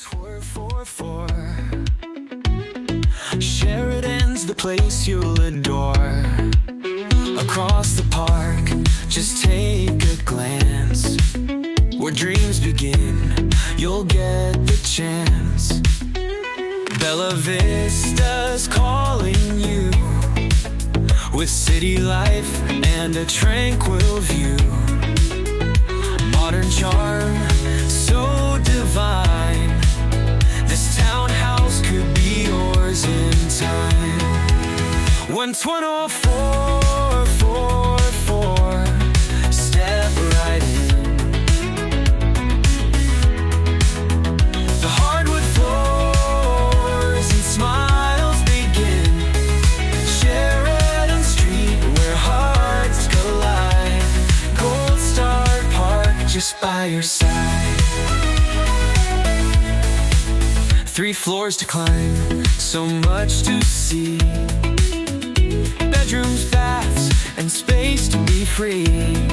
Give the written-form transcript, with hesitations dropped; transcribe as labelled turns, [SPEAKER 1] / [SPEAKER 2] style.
[SPEAKER 1] 444. Sheridan's the place you'll adore. Across the park, just take a glance. Where dreams begin, you'll get the chance. Bella Vista's calling you, with city life and a tranquil view. Modern charm, so divine. This townhouse could be yours in time. 12444, step right in. The hardwood floors and smiles begin. Sheridan Street, where hearts collide. Gold Star Park, just by your side. 3 floors to climb, so much to see. Bedrooms, baths, and space to be free.